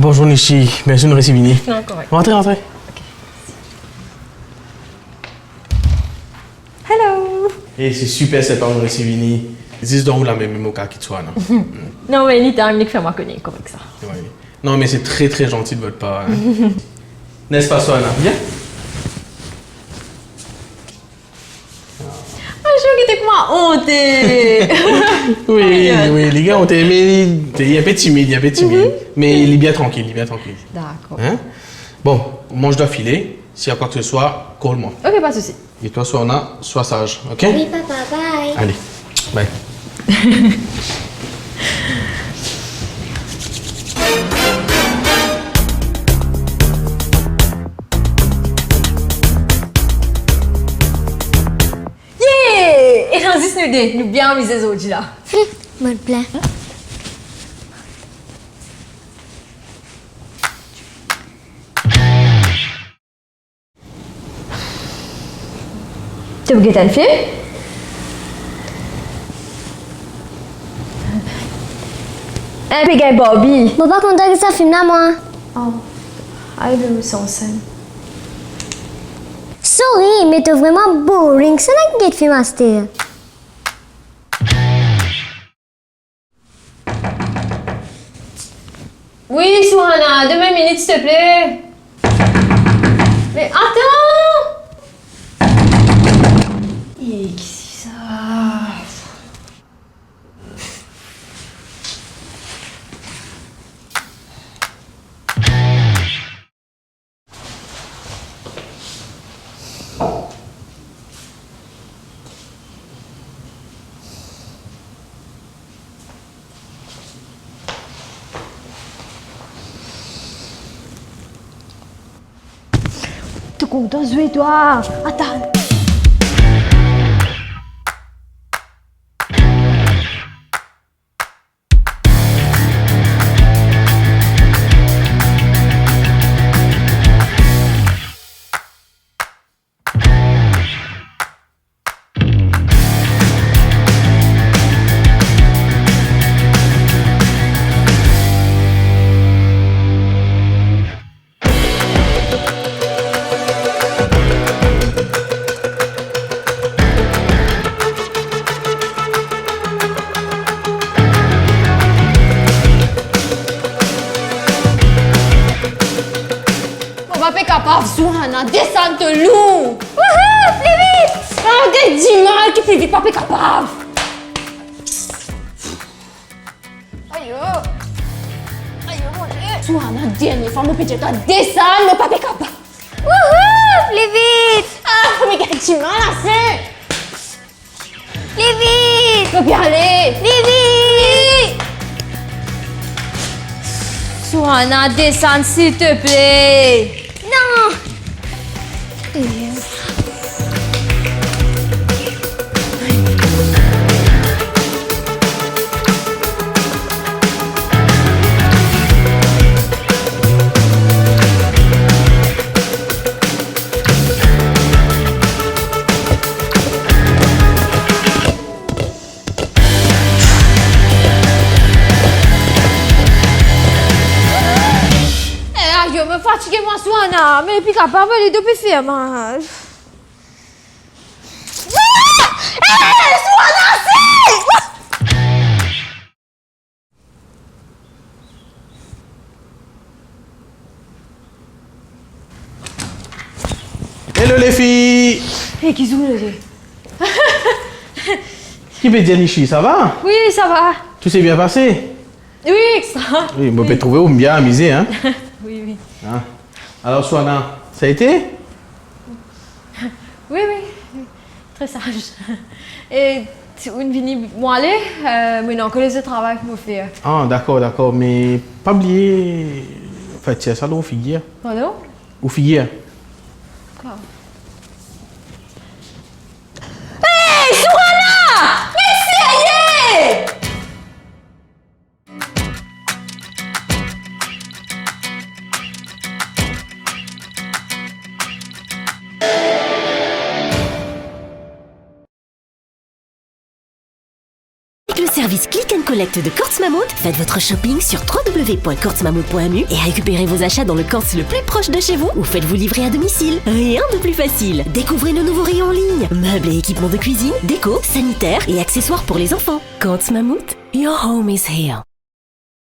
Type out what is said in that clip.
Bonjour Nishi, bienvenue au Récibini. Non, correct. Rentrez, rentrez. Ok. Hello. Et c'est super sympa au Récibini. Dis donc la même cas qui soit, non? Non, mais anytime, Nick, fais-moi connaître, correct ça. Ouais. Non, mais c'est très très gentil de votre part. Hein. N'est-ce pas, Soana? Bien? Ah, je suis que moi honte. Oui, oui, les gars ont aimé. Il est un peu timide, mais il est bien tranquille, D'accord. Hein? Bon, moi je dois filer. S'il y a quoi que ce soit, call-moi. Ok, pas de souci. Et toi, Soana, sois sage, ok? Oui, papa, bye. Allez, bye. Yeah! Et dans ce nous nous bien amusés aujourd'hui là. Me plaît. Tu veux guetter le film? Un peu gay Bobby. Bon, pas content que ça filme là, moi. Oh, I will son scène. Sorry, mais t'es vraiment boring. C'est là que film à style. Oui, Souhana, 2 minutes s'il te plaît. Mais attends! Et qu'est-ce que c'est ça? T'es content de jouer, toi? Attends. On va faire capable, Souhana, descends te loup! Wouhou, plus vite! Ah, des dimanches qui plus vite, pas capable! Aïe! Aïe, mon Dieu! Souhana, dernière fois, mon petit toi, descends, le pas capable! Wouhou! Plus vite! Ah, mais quel dimanche, là, c'est! Plus vite! Je peux bien aller! Plus vite! Souhana, descends, s'il te plaît! Non! Je me fatigue, moi, Souhana, mais puis capable, les deux puis faire, man. Hello les filles! Et qui joue, les Qui peut dire Nishi, ça va? Oui, ça va. Tout s'est bien passé? Oui, extra. Oui, moi, je peux trouver où me bien amusé, hein? Oui, oui. Hein? Alors, Soana, ça a été? Oui, oui. Très sage. Et une vini moi aller, mais non, que les autres travail pour me faire. Ah, d'accord, mais pas oublier. Enfin, tiens, ça, là, au figuier. Pardon? Au figuier. Quoi? Hey, Souhana! Mais sérieux! Le service Click and Collect de Kortz Mammouth, faites votre shopping sur www.kortzmammouth.mu et récupérez vos achats dans le Kortz le plus proche de chez vous ou faites-vous livrer à domicile. Rien de plus facile. Découvrez nos nouveaux rayons en ligne. Meubles et équipements de cuisine, déco, sanitaires et accessoires pour les enfants. Kortz Mammouth, your home is here.